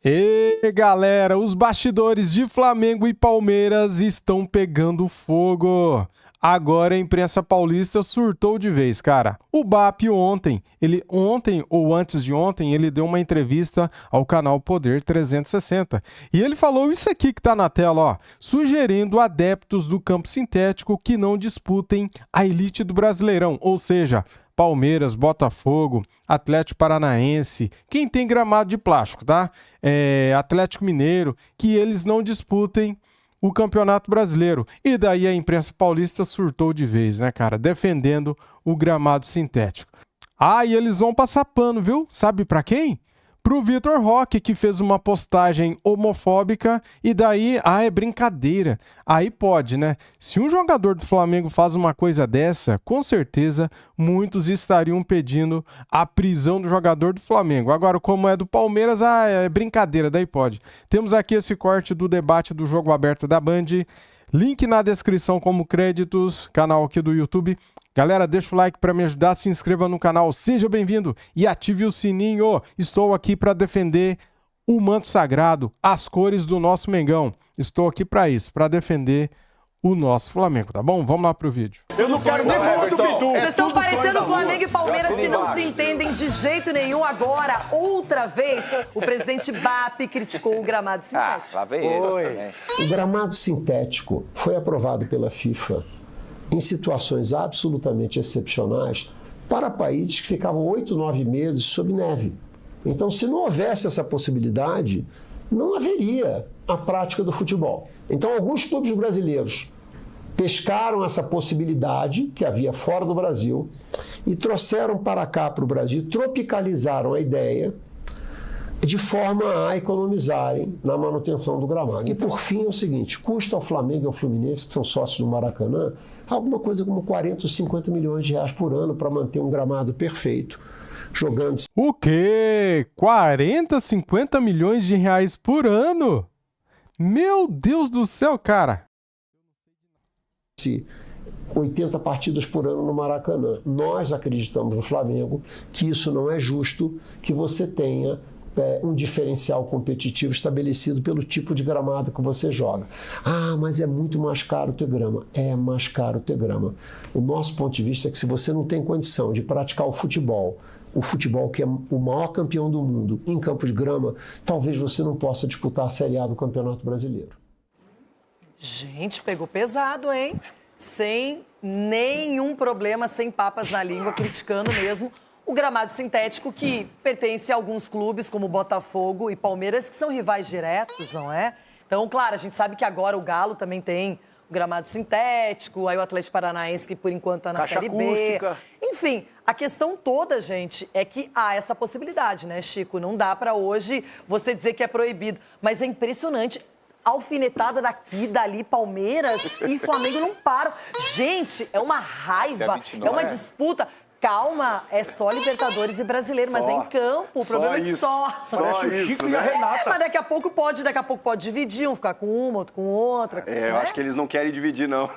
E galera, os bastidores de Flamengo e Palmeiras estão pegando fogo. Agora a imprensa paulista surtou de vez, cara. O BAP ontem ou antes de ontem, ele deu uma entrevista ao canal Poder 360. E ele falou isso aqui que tá na tela, ó, sugerindo adeptos do campo sintético que não disputem a elite do Brasileirão, ou seja, Palmeiras, Botafogo, Atlético Paranaense, quem tem gramado de plástico, tá? Atlético Mineiro, que eles não disputem o Campeonato Brasileiro. E daí a imprensa paulista surtou de vez, né, cara? Defendendo o gramado sintético. Ah, e eles vão passar pano, viu? Sabe pra quem? Pro Vitor Roque, que fez uma postagem homofóbica e daí, é brincadeira. Aí pode, né? Se um jogador do Flamengo faz uma coisa dessa, com certeza muitos estariam pedindo a prisão do jogador do Flamengo. Agora, como é do Palmeiras, é brincadeira, daí pode. Temos aqui esse corte do debate do Jogo Aberto da Band. Link na descrição como créditos, canal aqui do YouTube. Galera, deixa o like para me ajudar, se inscreva no canal, seja bem-vindo e ative o sininho. Estou aqui para defender o manto sagrado, as cores do nosso Mengão. Estou aqui para isso, para defender o nosso Flamengo, tá bom? Vamos lá pro vídeo. Eu não quero nem falar do Bidu. Vocês estão parecendo Flamengo e Palmeiras que não se entendem de jeito nenhum. Agora, outra vez, o presidente BAP criticou o gramado sintético. Lá vem ele. O gramado sintético foi aprovado pela FIFA em situações absolutamente excepcionais para países que ficavam 8, 9 meses sob neve. Então, se não houvesse essa possibilidade, não haveria a prática do futebol. Então, alguns clubes brasileiros pescaram essa possibilidade que havia fora do Brasil e trouxeram para cá, para o Brasil, tropicalizaram a ideia de forma a economizarem na manutenção do gramado. E, por fim, é o seguinte, custa ao Flamengo e ao Fluminense, que são sócios do Maracanã, alguma coisa como 40 ou 50 milhões de reais por ano para manter um gramado perfeito, jogando... O quê? 40, 50 milhões de reais por ano? Meu Deus do céu, cara! 80 partidas por ano no Maracanã. Nós acreditamos no Flamengo que isso não é justo, que você tenha um diferencial competitivo estabelecido pelo tipo de gramado que você joga. Ah, mas é muito mais caro ter grama. É mais caro ter grama. O nosso ponto de vista é que se você não tem condição de praticar o futebol que é o maior campeão do mundo em campo de grama, talvez você não possa disputar a Série A do Campeonato Brasileiro. Gente, pegou pesado, hein? Sem nenhum problema, sem papas na língua, criticando mesmo o gramado sintético que pertence a alguns clubes, como Botafogo e Palmeiras, que são rivais diretos, não é? Então, claro, a gente sabe que agora o Galo também tem o gramado sintético, aí o Atlético Paranaense, que por enquanto está na Série B. Enfim, a questão toda, gente, é que há essa possibilidade, né, Chico? Não dá para hoje você dizer que é proibido, mas é impressionante. Alfinetada daqui, dali, Palmeiras e Flamengo não param. Gente, é uma raiva, é uma disputa. Calma, é só Libertadores e Brasileiro, mas é em campo, o problema é só. Parece o Chico e a Renata. Mas daqui a pouco pode dividir, um ficar com uma, outro com outra. Eu acho que eles não querem dividir, não.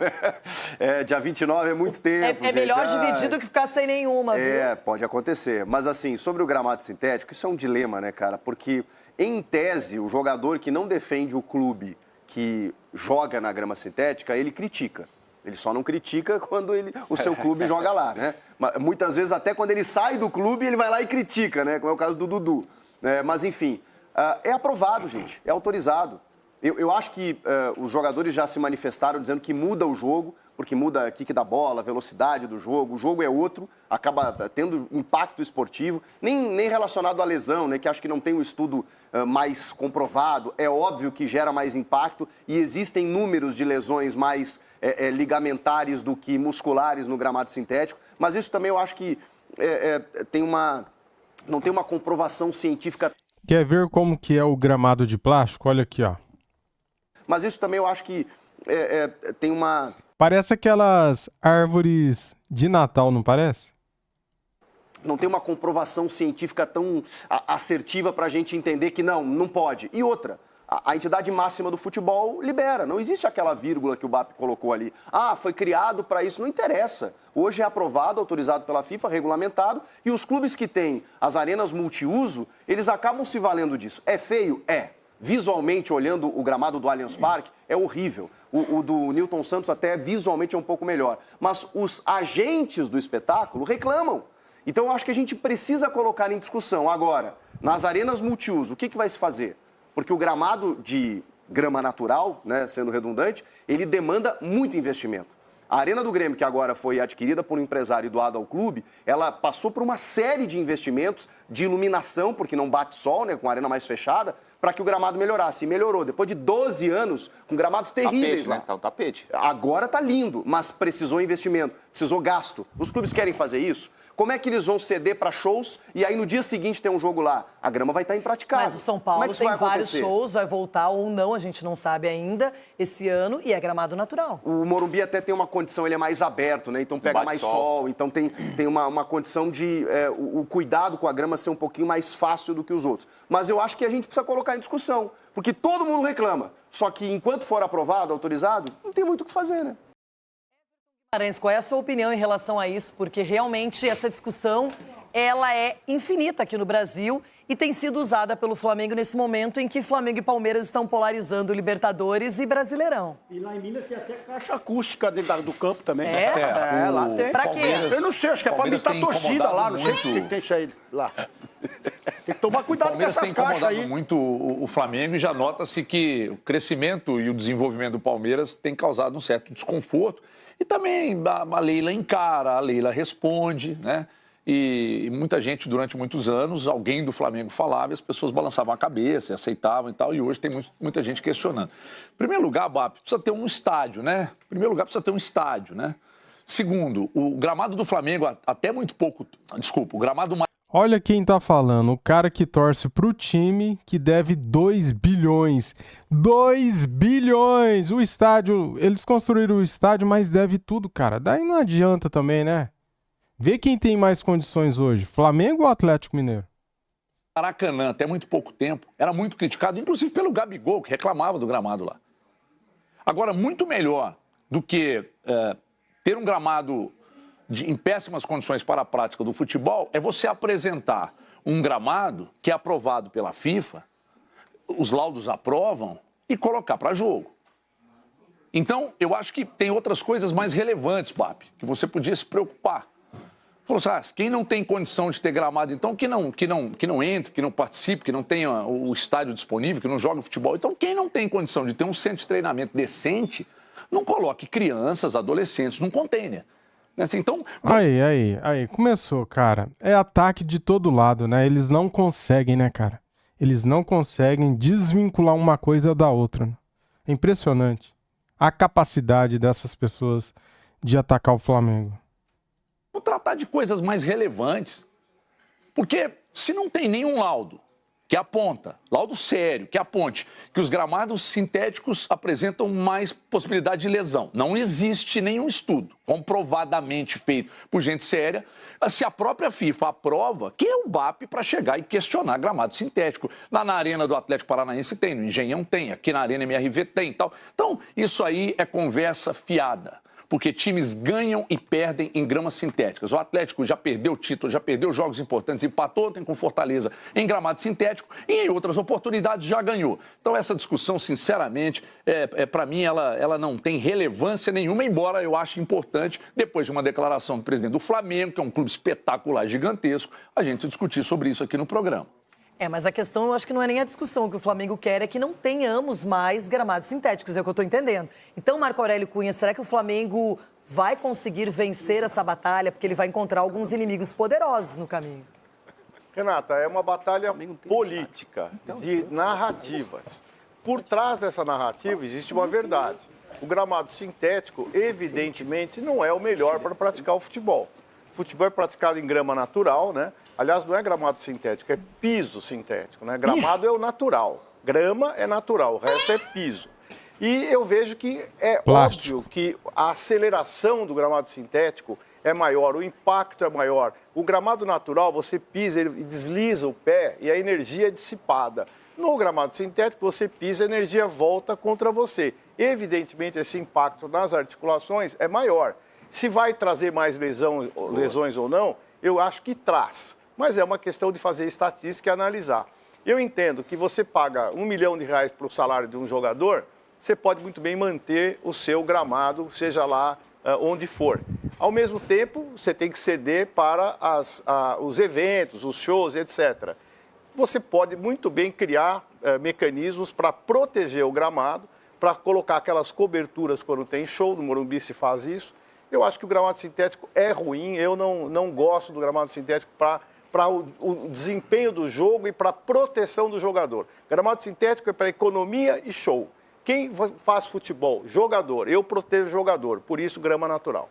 Dia 29 é muito tempo, É melhor dividir do que ficar sem nenhuma, viu? Pode acontecer. Mas assim, sobre o gramado sintético, isso é um dilema, né, cara? Porque, em tese, o jogador que não defende o clube que joga na grama sintética, ele critica. Ele só não critica quando o seu clube joga lá, né? Muitas vezes, até quando ele sai do clube, ele vai lá e critica, né? Como é o caso do Dudu. Mas, enfim, é aprovado, gente. É autorizado. Eu acho que os jogadores já se manifestaram dizendo que muda o jogo, porque muda a kick da bola, a velocidade do jogo. O jogo é outro, acaba tendo impacto esportivo, nem relacionado à lesão, né? Que acho que não tem um estudo mais comprovado. É óbvio que gera mais impacto e existem números de lesões mais ligamentares do que musculares no gramado sintético. Mas isso também eu acho que não tem uma comprovação científica. Quer ver como que é o gramado de plástico? Olha aqui, ó. Mas isso também eu acho que tem uma... Parece aquelas árvores de Natal, não parece? Não tem uma comprovação científica tão assertiva para a gente entender que não pode. E outra, a entidade máxima do futebol libera. Não existe aquela vírgula que o BAP colocou ali. Ah, foi criado para isso. Não interessa. Hoje é aprovado, autorizado pela FIFA, regulamentado, e os clubes que têm as arenas multiuso, eles acabam se valendo disso. É feio? É. Visualmente, olhando o gramado do Allianz Parque, é horrível. O do Newton Santos até visualmente é um pouco melhor. Mas os agentes do espetáculo reclamam. Então, eu acho que a gente precisa colocar em discussão. Agora, nas arenas multiuso, o que vai se fazer? Porque o gramado de grama natural, né, sendo redundante, ele demanda muito investimento. A Arena do Grêmio, que agora foi adquirida por um empresário e doada ao clube, ela passou por uma série de investimentos de iluminação, porque não bate sol, né, com a arena mais fechada, para que o gramado melhorasse. E melhorou. Depois de 12 anos, com gramados terríveis. Tapete, né? Tá o tapete. Agora tá lindo, mas precisou investimento, precisou gasto. Os clubes querem fazer isso? Como é que eles vão ceder para shows e aí no dia seguinte tem um jogo lá? A grama vai estar impraticável. Mas o São Como é Paulo que isso tem vai vários acontecer? shows, vai voltar ou não, a gente não sabe ainda, esse ano, e é gramado natural. O Morumbi até tem uma condição, ele é mais aberto, né? Então pega Bate mais sol. sol, então tem uma condição de o cuidado com a grama ser um pouquinho mais fácil do que os outros. Mas eu acho que a gente precisa colocar em discussão, porque todo mundo reclama. Só que enquanto for aprovado, autorizado, não tem muito o que fazer, né? Guimarães, qual é a sua opinião em relação a isso? Porque realmente essa discussão, ela é infinita aqui no Brasil e tem sido usada pelo Flamengo nesse momento em que Flamengo e Palmeiras estão polarizando Libertadores e Brasileirão. E lá em Minas tem até caixa acústica dentro do campo também. É? Lá tem. Pra quê? Eu não sei, acho que é pra Palmeiras aumentar a tem torcida lá, não sei o incomodado que tem isso aí lá. Tem que tomar cuidado com Palmeiras essas tem caixas incomodado aí. muito o Flamengo e já nota-se que o crescimento e o desenvolvimento do Palmeiras tem causado um certo desconforto. E também a Leila encara, a Leila responde, né? E muita gente, durante muitos anos, alguém do Flamengo falava e as pessoas balançavam a cabeça, aceitavam e tal, e hoje tem muita gente questionando. Em primeiro lugar, BAP, precisa ter um estádio, né? Em primeiro lugar, precisa ter um estádio, né? Segundo, o gramado do Flamengo, até muito pouco... Desculpa, o gramado mais... Olha quem tá falando, o cara que torce pro time que deve 2 bilhões. 2 bilhões! O estádio, eles construíram o estádio, mas deve tudo, cara. Daí não adianta também, né? Vê quem tem mais condições hoje, Flamengo ou Atlético Mineiro? Maracanã, até muito pouco tempo, era muito criticado, inclusive pelo Gabigol, que reclamava do gramado lá. Agora, muito melhor do que ter um gramado em péssimas condições para a prática do futebol é você apresentar um gramado que é aprovado pela FIFA, os laudos aprovam e colocar para jogo. Então, eu acho que tem outras coisas mais relevantes, BAP, que você podia se preocupar. Falou assim, quem não tem condição de ter gramado, então, que não entre, que não participe, que não tenha o estádio disponível, que não joga futebol. Então, quem não tem condição de ter um centro de treinamento decente, não coloque crianças, adolescentes num container. Então... Aí, começou, cara. É ataque de todo lado, né? Eles não conseguem, né, cara? Eles não conseguem desvincular uma coisa da outra. Né? É impressionante a capacidade dessas pessoas de atacar o Flamengo. Vou tratar de coisas mais relevantes. Porque se não tem nenhum laudo que aponta, laudo sério, que aponte que os gramados sintéticos apresentam mais possibilidade de lesão. Não existe nenhum estudo comprovadamente feito por gente séria. Se a própria FIFA aprova, quem é o BAP para chegar e questionar gramado sintético? Lá na Arena do Atlético Paranaense tem, no Engenhão tem, aqui na Arena MRV tem e tal. Então, isso aí é conversa fiada. Porque times ganham e perdem em gramas sintéticas. O Atlético já perdeu título, já perdeu jogos importantes, empatou ontem com Fortaleza em gramado sintético e em outras oportunidades já ganhou. Então essa discussão, sinceramente, para mim ela não tem relevância nenhuma, embora eu ache importante, depois de uma declaração do presidente do Flamengo, que é um clube espetacular, gigantesco, a gente discutir sobre isso aqui no programa. Mas a questão, eu acho que não é nem a discussão. O que o Flamengo quer é que não tenhamos mais gramados sintéticos, é o que eu estou entendendo. Então, Marco Aurélio Cunha, será que o Flamengo vai conseguir vencer essa batalha? Porque ele vai encontrar alguns inimigos poderosos no caminho. Renata, é uma batalha política, de narrativas. Por trás dessa narrativa existe uma verdade. O gramado sintético, evidentemente, não é o melhor para praticar o futebol. O futebol é praticado em grama natural, né? Aliás, não é gramado sintético, é piso sintético, né? Gramado é o natural, grama é natural, o resto é piso. E eu vejo que é óbvio que a aceleração do gramado sintético é maior, o impacto é maior. O gramado natural, você pisa e desliza o pé e a energia é dissipada. No gramado sintético, você pisa, a energia volta contra você. Evidentemente, esse impacto nas articulações é maior. Se vai trazer mais lesões ou não, eu acho que traz. Mas é uma questão de fazer estatística e analisar. Eu entendo que você paga R$1 milhão para o salário de um jogador, você pode muito bem manter o seu gramado, seja lá onde for. Ao mesmo tempo, você tem que ceder para os eventos, os shows, etc. Você pode muito bem criar mecanismos para proteger o gramado, para colocar aquelas coberturas quando tem show, no Morumbi se faz isso. Eu acho que o gramado sintético é ruim, eu não gosto do gramado sintético para o desempenho do jogo e para a proteção do jogador. Gramado sintético é para economia e show. Quem faz futebol? Jogador. Eu protejo o jogador, por isso grama natural.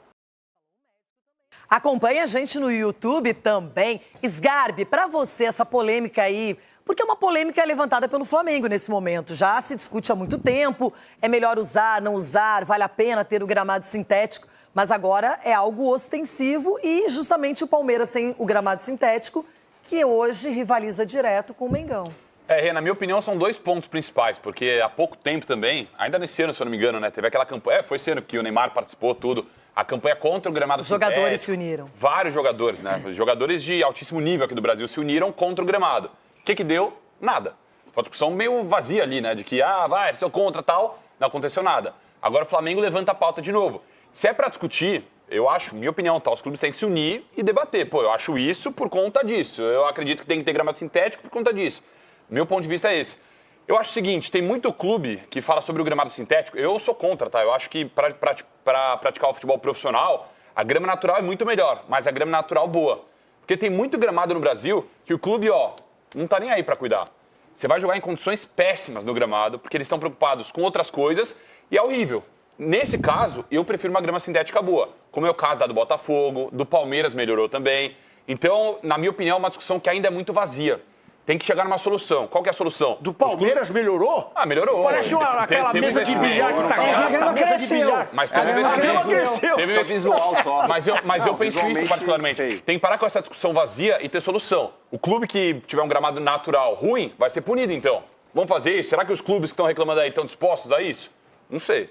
Acompanhe a gente no YouTube também. Sgarbi, para você essa polêmica aí, porque é uma polêmica levantada pelo Flamengo nesse momento. Já se discute há muito tempo, é melhor usar, não usar, vale a pena ter o gramado sintético. Mas agora é algo ostensivo e justamente o Palmeiras tem o gramado sintético, que hoje rivaliza direto com o Mengão. Na minha opinião, são 2 pontos principais, porque há pouco tempo também, ainda nesse ano, se eu não me engano, né, teve aquela campanha, foi esse ano que o Neymar participou, tudo, a campanha contra o gramado sintético. Os jogadores se uniram. Vários jogadores, né, os jogadores de altíssimo nível aqui do Brasil se uniram contra o gramado. O que deu? Nada. Foi uma discussão meio vazia ali, né, de que, sou contra tal, não aconteceu nada. Agora o Flamengo levanta a pauta de novo. Se é para discutir, eu acho, minha opinião, os clubes têm que se unir e debater. Eu acho isso por conta disso. Eu acredito que tem que ter gramado sintético por conta disso. Meu ponto de vista é esse. Eu acho o seguinte, tem muito clube que fala sobre o gramado sintético. Eu sou contra, tá? Eu acho que para praticar o futebol profissional, a grama natural é muito melhor, mas a grama natural boa. Porque tem muito gramado no Brasil que o clube, não tá nem aí para cuidar. Você vai jogar em condições péssimas no gramado, porque eles estão preocupados com outras coisas e é horrível. Nesse caso, eu prefiro uma grama sintética boa, como é o caso da do Botafogo, do Palmeiras melhorou também. Então, na minha opinião, é uma discussão que ainda é muito vazia. Tem que chegar numa solução. Qual que é a solução? Do Palmeiras melhorou? Melhorou. Parece aquela mesa de bilhar que tá gasta, mesa de bilhar. Mas teve investimento. Só visual, só. Mas eu penso isso particularmente. Feio. Tem que parar com essa discussão vazia e ter solução. O clube que tiver um gramado natural ruim vai ser punido, então. Vamos fazer isso? Será que os clubes que estão reclamando aí estão dispostos a isso? Não sei.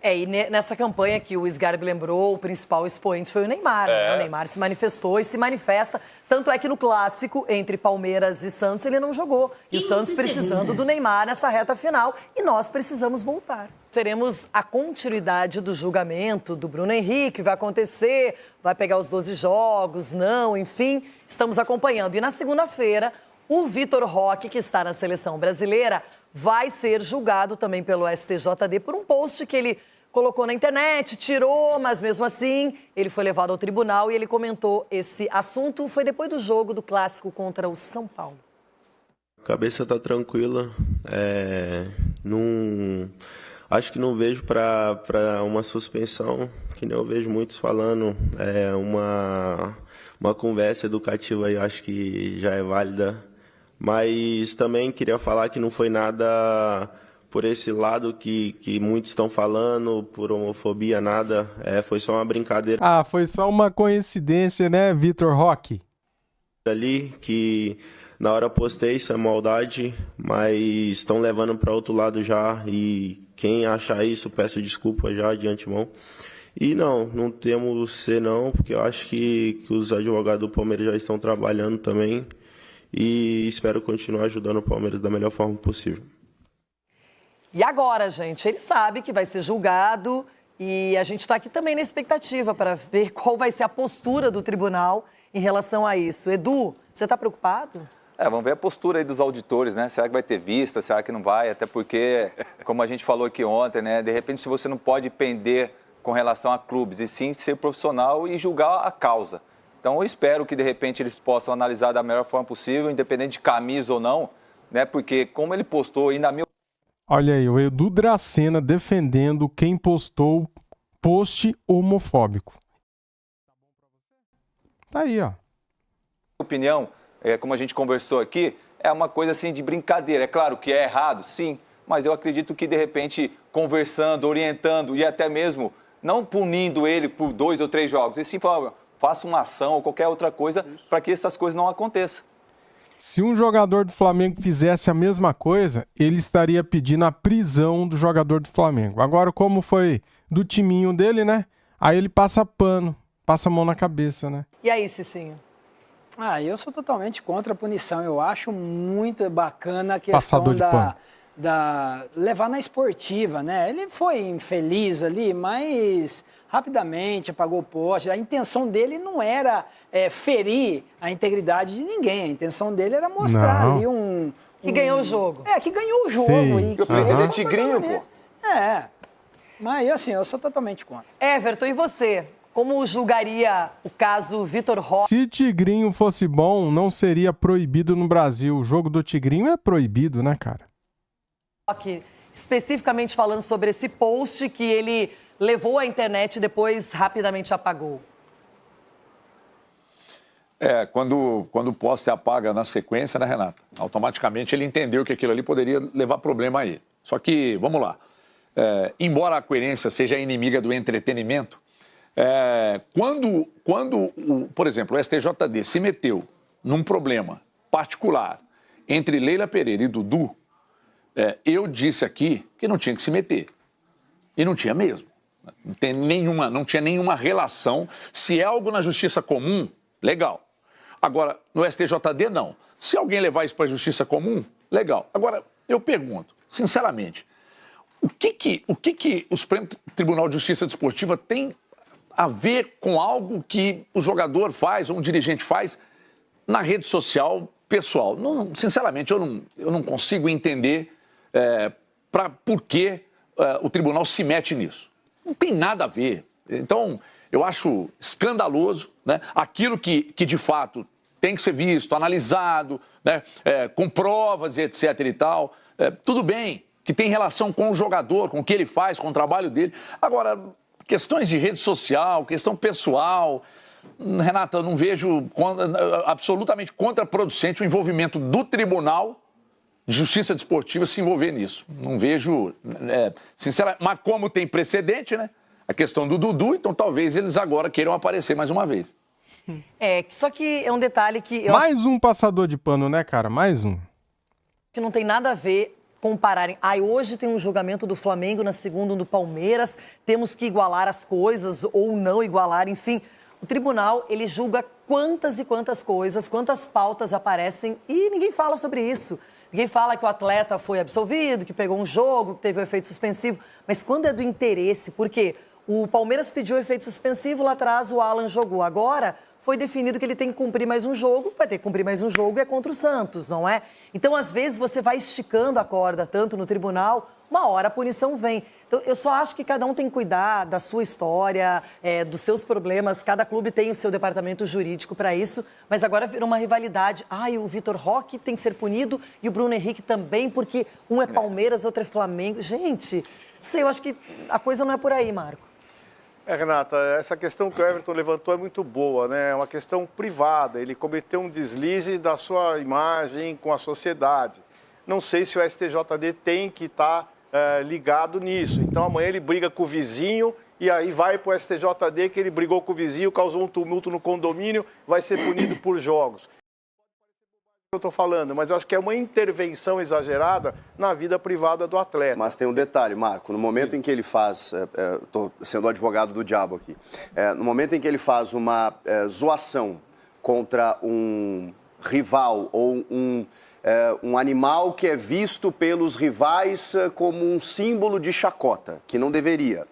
E nessa campanha que o Sgarbi lembrou, o principal expoente foi o Neymar. Né? O Neymar se manifestou e se manifesta. Tanto é que no clássico entre Palmeiras e Santos ele não jogou. E o Santos precisando do Neymar nessa reta final. E nós precisamos voltar. Teremos a continuidade do julgamento do Bruno Henrique. Vai acontecer, vai pegar os 12 jogos, não, enfim. Estamos acompanhando. E na segunda-feira, o Vitor Roque, que está na seleção brasileira, vai ser julgado também pelo STJD por um post que ele colocou na internet, tirou, mas mesmo assim ele foi levado ao tribunal e ele comentou esse assunto. Foi depois do jogo do clássico contra o São Paulo. A cabeça tá tranquila. Acho que não vejo para uma suspensão, que nem eu vejo muitos falando. Uma conversa educativa aí, acho que já é válida. Mas também queria falar que não foi nada por esse lado que muitos estão falando, por homofobia, nada. Foi só uma brincadeira. Foi só uma coincidência, né, Vitor Roque? Ali, que na hora postei, isso é maldade, mas estão levando para outro lado já. E quem achar isso, peço desculpa já de antemão. E não temos ser não, porque eu acho que os advogados do Palmeiras já estão trabalhando também. E espero continuar ajudando o Palmeiras da melhor forma possível. E agora, gente, ele sabe que vai ser julgado e a gente está aqui também na expectativa para ver qual vai ser a postura do tribunal em relação a isso. Edu, você está preocupado? Vamos ver a postura aí dos auditores, né? Será que vai ter vista? Será que não vai? Até porque, como a gente falou aqui ontem, né? De repente, se você não pode pender com relação a clubes, e sim ser profissional e julgar a causa. Então, eu espero que, de repente, eles possam analisar da melhor forma possível, independente de camisa ou não, né? Porque, como ele postou, e na minha... Olha aí, o Edu Dracena defendendo quem postou post homofóbico. Tá aí, ó. opinião, como a gente conversou aqui, é uma coisa assim de brincadeira. É claro que é errado, sim, mas eu acredito que, de repente, conversando, orientando e até mesmo não punindo ele por 2 ou 3 jogos, e sim faça uma ação ou qualquer outra coisa para que essas coisas não aconteçam. Se um jogador do Flamengo fizesse a mesma coisa, ele estaria pedindo a prisão do jogador do Flamengo. Agora, como foi do timinho dele, né? Aí ele passa pano, passa a mão na cabeça, né? E aí, Cicinho? Eu sou totalmente contra a punição. Eu acho muito bacana a questão Passador de pano. da levar na esportiva, né? Ele foi infeliz ali, mas rapidamente apagou o poste. A intenção dele não era ferir a integridade de ninguém. A intenção dele era mostrar ali Que ganhou o jogo. que ganhou o jogo. Sim. Ele é tigrinho, pô. Mas assim, eu sou totalmente contra. Everton, e você? Como julgaria o caso Vitor Roque? Se Tigrinho fosse bom, não seria proibido no Brasil. O jogo do Tigrinho é proibido, né, cara? Especificamente falando sobre esse post que ele levou à internet e depois rapidamente apagou. Quando o poste apaga na sequência, né, Renata? Automaticamente ele entendeu que aquilo ali poderia levar problema a ele. Só que, vamos lá, embora a coerência seja inimiga do entretenimento, por exemplo, o STJD se meteu num problema particular entre Leila Pereira e Dudu, eu disse aqui que não tinha que se meter. E não tinha mesmo. Não tinha nenhuma relação. Se é algo na justiça comum, legal. Agora, no STJD, não. Se alguém levar isso para a justiça comum, legal. Agora, eu pergunto, sinceramente, o que o Supremo Tribunal de Justiça Desportiva tem a ver com algo que o jogador faz ou um dirigente faz na rede social pessoal? Sinceramente, eu não consigo entender por que o tribunal se mete nisso. Não tem nada a ver. Então, eu acho escandaloso, né? Aquilo que de fato tem que ser visto, analisado, né? Com provas e etc. e tal. Tudo bem que tem relação com o jogador, com o que ele faz, com o trabalho dele. Agora, questões de rede social, questão pessoal, Renata, eu não vejo absolutamente contraproducente o envolvimento do Tribunal de Justiça Desportiva se envolver nisso. Não vejo, sinceramente, mas como tem precedente, né? A questão do Dudu, então talvez eles agora queiram aparecer mais uma vez. Só que é um detalhe que... Mais um passador de pano, né, cara? Mais um. Que não tem nada a ver compararem. Hoje tem um julgamento do Flamengo, na segunda do Palmeiras, temos que igualar as coisas ou não igualar, enfim. O tribunal, ele julga quantas e quantas coisas, quantas pautas aparecem e ninguém fala sobre isso. Ninguém fala que o atleta foi absolvido, que pegou um jogo, que teve um efeito suspensivo. Mas quando é do interesse, porque o Palmeiras pediu efeito suspensivo, lá atrás o Alan jogou. Agora foi definido que ele tem que cumprir mais um jogo, vai ter que cumprir mais um jogo e é contra o Santos, não é? Então, às vezes, você vai esticando a corda tanto no tribunal, uma hora a punição vem. Então, eu só acho que cada um tem que cuidar da sua história, dos seus problemas. Cada clube tem o seu departamento jurídico para isso, mas agora virou uma rivalidade. O Vitor Roque tem que ser punido e o Bruno Henrique também, porque um é Palmeiras, outro é Flamengo. Gente, não sei, eu acho que a coisa não é por aí, Marco. Renata, essa questão que o Everton levantou é muito boa, né? É uma questão privada. Ele cometeu um deslize da sua imagem com a sociedade. Não sei se o STJD tem que estar ligado nisso. Então, amanhã ele briga com o vizinho e aí vai para o STJD que ele brigou com o vizinho, causou um tumulto no condomínio, vai ser punido por jogos. Eu estou falando, mas eu acho que é uma intervenção exagerada na vida privada do atleta. Mas tem um detalhe, Marco, no momento em que ele faz, estou sendo o advogado do diabo aqui, no momento em que ele faz uma zoação contra um rival ou um animal que é visto pelos rivais como um símbolo de chacota, que não deveria,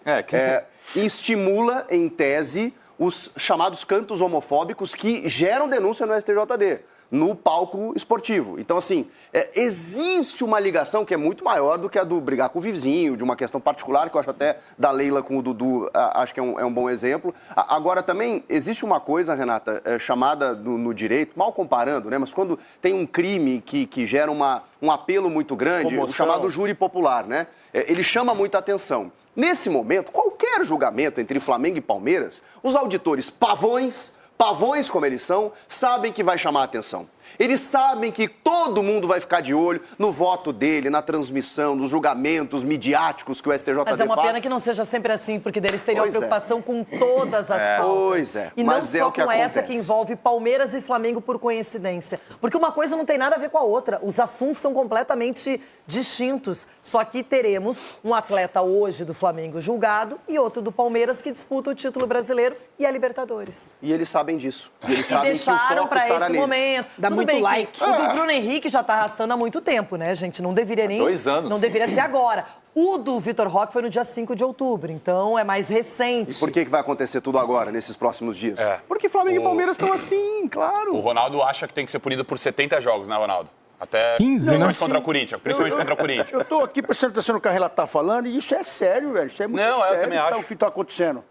estimula, em tese, os chamados cantos homofóbicos que geram denúncia no STJD. No palco esportivo. Então, assim, existe uma ligação que é muito maior do que a do brigar com o vizinho, de uma questão particular, que eu acho até da Leila com o Dudu, acho que é um bom exemplo. Agora, também, existe uma coisa, Renata, chamada no direito, mal comparando, né? Mas quando tem um crime que gera um apelo muito grande, o chamado júri popular, né? Ele chama muita atenção. Nesse momento, qualquer julgamento entre Flamengo e Palmeiras, os auditores pavões como eles são, sabem que vai chamar a atenção. Eles sabem que todo mundo vai ficar de olho no voto dele, na transmissão, nos julgamentos midiáticos que o STJD faz. Mas é uma pena que não seja sempre assim, porque eles teriam Pois é. preocupação com todas as pautas. Pois é, E não mas é só o que com essa acontece. que envolve Palmeiras e Flamengo por coincidência. Porque uma coisa não tem nada a ver com a outra. Os assuntos são completamente distintos. Só que teremos um atleta hoje do Flamengo julgado e outro do Palmeiras que disputa o título brasileiro e a Libertadores. E eles sabem disso. E eles E sabem que o deixaram foco para estará esse neles. momento. Dá Tudo muito bem que like. o do Bruno Henrique já está arrastando há muito tempo, né, gente? Não deveria nem... 2 anos. Não deveria ser agora. O do Vitor Roque foi no dia 5 de outubro, então é mais recente. E por que vai acontecer tudo agora, nesses próximos dias? É. Porque Flamengo e Palmeiras estão assim, claro. O Ronaldo acha que tem que ser punido por 70 jogos, né, Ronaldo? Até 15, né? principalmente contra o Corinthians. Principalmente contra o Corinthians. Eu tô aqui prestando atenção no que a Renata tá falando e isso é sério, velho. Isso é muito Não, eu sério também acho. o que tá acontecendo.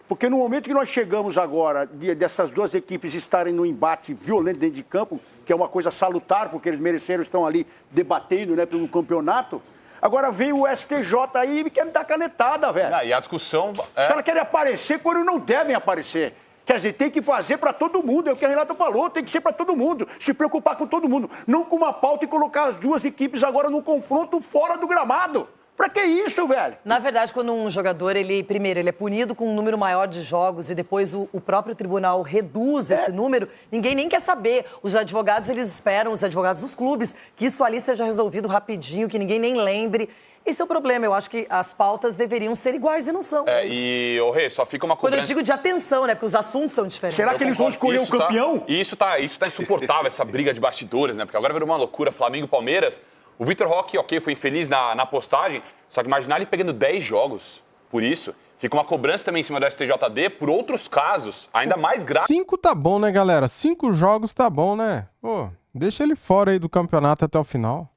Porque no momento que nós chegamos agora, dessas duas equipes estarem no embate violento dentro de campo, que é uma coisa salutar, porque eles mereceram, estão ali debatendo, né, pelo campeonato. Agora vem o STJ aí e quer me dar canetada, velho. Ah, e a discussão... Os caras querem aparecer quando não devem aparecer. Quer dizer, tem que fazer para todo mundo, é o que a Renata falou, tem que ser para todo mundo, se preocupar com todo mundo, não com uma pauta e colocar as duas equipes agora num confronto fora do gramado. Pra que isso, velho? Na verdade, quando um jogador, primeiro, ele é punido com um número maior de jogos e depois o próprio tribunal reduz esse número, ninguém nem quer saber. Os advogados, eles esperam, os advogados dos clubes, que isso ali seja resolvido rapidinho, que ninguém nem lembre. Esse é o problema. Eu acho que as pautas deveriam ser iguais e não são. E, ô Rê, só fica uma Quando cobrança... eu digo de atenção, né? Porque os assuntos são diferentes. Será que eles vão escolher o campeão? Isso tá insuportável, essa briga de bastidores, né? Porque agora virou uma loucura, Flamengo e Palmeiras. O Vitor Roque, ok, foi infeliz na postagem, só que imaginar ele pegando 10 jogos por isso. Fica uma cobrança também em cima do STJD por outros casos, ainda mais graves. 5 tá bom, né, galera? 5 jogos tá bom, né? Pô, deixa ele fora aí do campeonato até o final.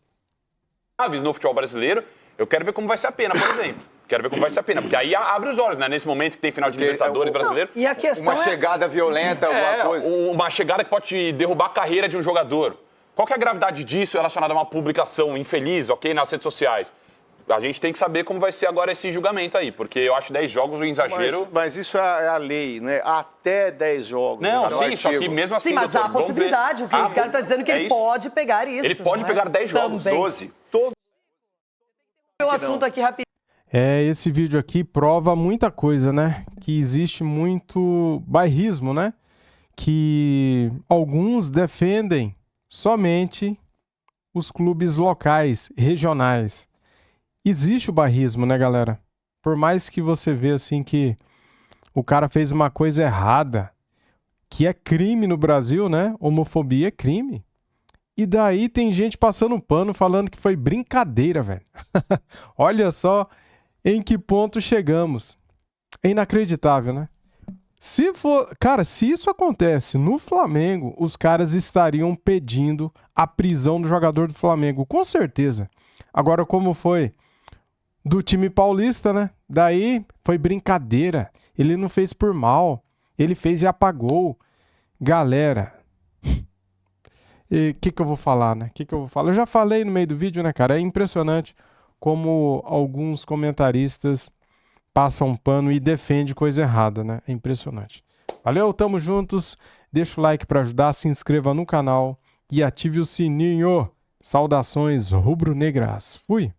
No futebol brasileiro, eu quero ver como vai ser a pena, por exemplo. Quero ver como vai ser a pena, porque aí abre os olhos, né? Nesse momento que tem final de Libertadores brasileiro. E a questão Uma chegada violenta, alguma coisa. Uma chegada que pode derrubar a carreira de um jogador. Qual que é a gravidade disso relacionada a uma publicação infeliz, ok, nas redes sociais? A gente tem que saber como vai ser agora esse julgamento aí, porque eu acho 10 jogos um exagero. Mas isso é a lei, né? Até 10 jogos. Não, né? sim, só que mesmo assim... Sim, mas há a doutor, vamos ver. possibilidade. O que os caras estão dizendo que ele isso. pode pegar isso. Ele pode não pegar é? 10 jogos, Também. 12. O assunto aqui rapidinho. Esse vídeo aqui prova muita coisa, né? Que existe muito bairrismo, né? Que alguns defendem somente os clubes locais, regionais. Existe o bairrismo, né, galera? Por mais que você vê assim que o cara fez uma coisa errada, que é crime no Brasil, né? Homofobia é crime. E daí tem gente passando pano falando que foi brincadeira, velho. Olha só em que ponto chegamos. É inacreditável, né? Cara, se isso acontece no Flamengo, os caras estariam pedindo a prisão do jogador do Flamengo, com certeza. Agora, como foi do time paulista, né? Daí foi brincadeira. Ele não fez por mal. Ele fez e apagou. Galera, o que eu vou falar, né? Eu já falei no meio do vídeo, né, cara? É impressionante como alguns comentaristas passam pano e defendem coisa errada, né? É impressionante. Valeu, tamo juntos. Deixa o like para ajudar, se inscreva no canal e ative o sininho. Saudações rubro-negras. Fui!